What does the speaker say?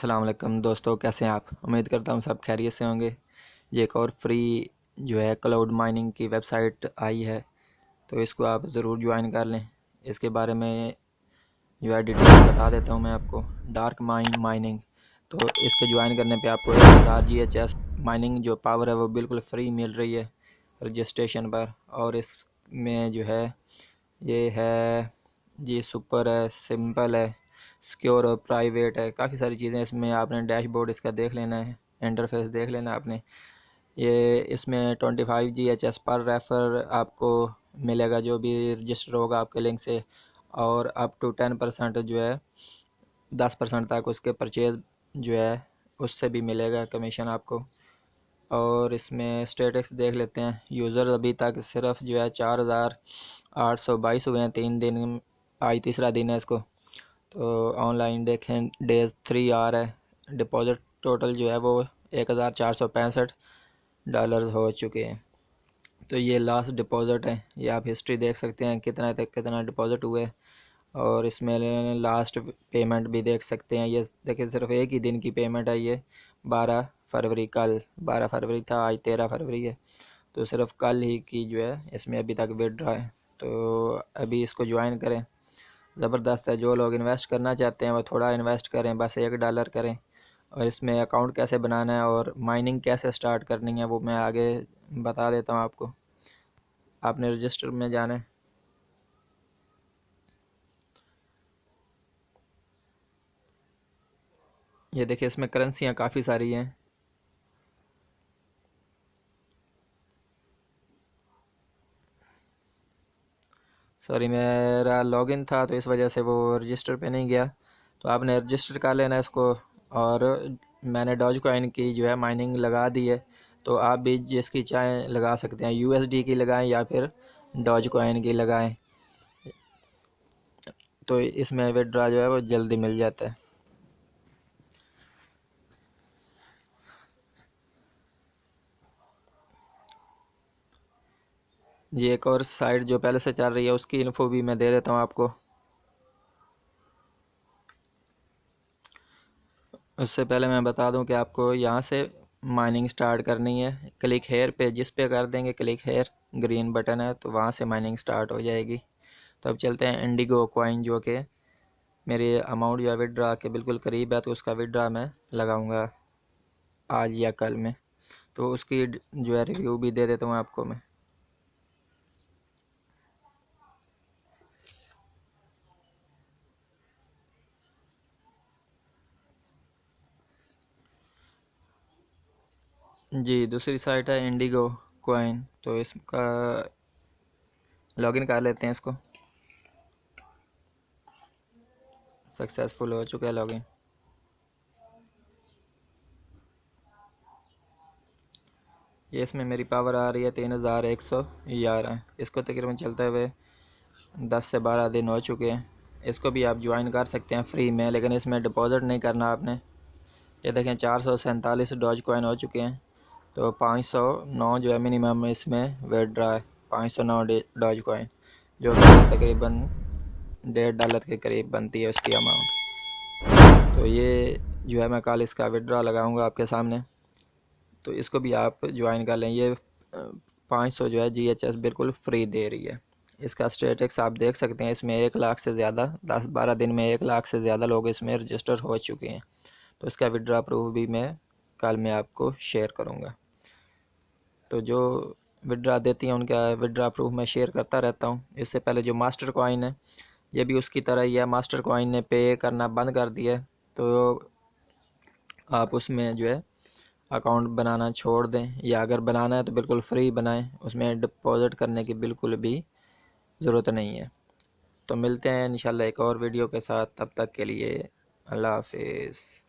अस्सलाम वालेकुम दोस्तों, कैसे हैं आप। उम्मीद करता हूँ सब खैरियत से होंगे। ये एक और फ्री जो है क्लाउड माइनिंग की वेबसाइट आई है, तो इसको आप ज़रूर ज्वाइन कर लें। इसके बारे में जो है डिटेल बता देता हूँ मैं आपको। डार्क माइनिंग, तो इसके ज्वाइन करने पे आपको 1000 GHz माइनिंग जो पावर है वो बिल्कुल फ्री मिल रही है रजिस्ट्रेशन पर। और इसमें जो ये सुपर है, सिंपल है, सिक्योर और प्राइवेट है। काफ़ी सारी चीज़ें इसमें आपने डैशबोर्ड इसका देख लेना है, इंटरफेस देख लेना है आपने। ये इसमें 25 GHz पर रेफर आपको मिलेगा जो भी रजिस्टर होगा आपके लिंक से, और अप टू 10% जो है 10% तक उसके परचेज जो है उससे भी मिलेगा कमीशन आपको। और इसमें स्टेटस देख लेते हैं। यूज़र अभी तक सिर्फ जो है 4822 हुए हैं। 3 दिन आज तीसरा दिन है इसको। तो ऑनलाइन देखें, डेज 3 आ रहा है। डिपॉज़िट टोटल जो है वो $1465 हो चुके हैं। तो ये लास्ट डिपॉज़िट है, ये आप हिस्ट्री देख सकते हैं कितना डिपॉज़िट हुए। और इसमें लास्ट पेमेंट भी देख सकते हैं। ये देखिए सिर्फ एक ही दिन की पेमेंट है। ये 12 फरवरी, कल 12 फरवरी था, आज 13 फरवरी है। तो सिर्फ कल ही की जो है इसमें अभी तक विड्रॉ है। तो अभी इसको ज्वाइन करें, ज़बरदस्त है। जो लोग इन्वेस्ट करना चाहते हैं वो थोड़ा इन्वेस्ट करें, बस $1 करें। और इसमें अकाउंट कैसे बनाना है और माइनिंग कैसे स्टार्ट करनी है वो मैं आगे बता देता हूँ आपको। आपने रजिस्टर में जाना है। ये देखिए इसमें करेंसियाँ काफ़ी सारी हैं। सॉरी, मेरा लॉगिन था तो इस वजह से वो रजिस्टर पे नहीं गया। तो आपने रजिस्टर कर लेना इसको। और मैंने डॉज कॉइन की जो है माइनिंग लगा दी है, तो आप भी जिसकी चाहें लगा सकते हैं। USD की लगाएं या फिर डॉज कॉइन की लगाएं, तो इसमें विड्रॉ जो है वो जल्दी मिल जाता है। ये एक और साइट जो पहले से चल रही है उसकी इन्फो भी मैं दे देता हूँ आपको। उससे पहले मैं बता दूं कि आपको यहाँ से माइनिंग स्टार्ट करनी है। क्लिक हेयर पे जिस पे कर देंगे, क्लिक हेयर ग्रीन बटन है, तो वहाँ से माइनिंग स्टार्ट हो जाएगी। तो अब चलते हैं इंडिगो कॉइन, जो कि मेरे अमाउंट जो है विड्रा के बिल्कुल करीब है, तो उसका विड्रा मैं लगाऊंगा आज या कल में। तो उसकी जो है रिव्यू भी दे देता हूँ आपको मैं। जी, दूसरी साइट है इंडिगो कॉइन, तो इसका लॉगिन कर लेते हैं इसको। सक्सेसफुल हो चुका है लॉगिन। ये इसमें मेरी पावर आ रही है 3111। इसको तकरीबन चलते हुए 10 से 12 दिन हो चुके हैं। इसको भी आप ज्वाइन कर सकते हैं फ्री में, लेकिन इसमें डिपॉज़िट नहीं करना आपने। ये देखें 447 डॉज कॉइन हो चुके हैं। तो 509 जो है मिनिमम इसमें विड्रॉ है। 509 डॉज कॉइन, जो कि तकरीबन $1.5 के करीब बनती है उसकी अमाउंट। तो ये जो है मैं कल इसका विड्रॉ लगाऊंगा आपके सामने। तो इसको भी आप ज्वाइन कर लें। ये 500 जो है GHS बिल्कुल फ्री दे रही है। इसका स्टेटस आप देख सकते हैं। इसमें 1 लाख से ज़्यादा 10-12 दिन में 1 लाख से ज़्यादा लोग इसमें रजिस्टर हो चुके हैं। तो इसका विड्रॉ प्रूफ भी मैं कल में आपको शेयर करूँगा। तो जो विड्रॉ देती हैं उनका विड्रॉ प्रूफ मैं शेयर करता रहता हूँ। इससे पहले जो मास्टर कॉइन है, ये भी उसकी तरह ही है। मास्टर कॉइन ने पे करना बंद कर दिया है, तो आप उसमें जो है अकाउंट बनाना छोड़ दें, या अगर बनाना है तो बिल्कुल फ्री बनाएं। उसमें डिपॉज़िट करने की बिल्कुल भी ज़रूरत नहीं है। तो मिलते हैं इंशाल्लाह एक और वीडियो के साथ। तब तक के लिए अल्लाह हाफिज़।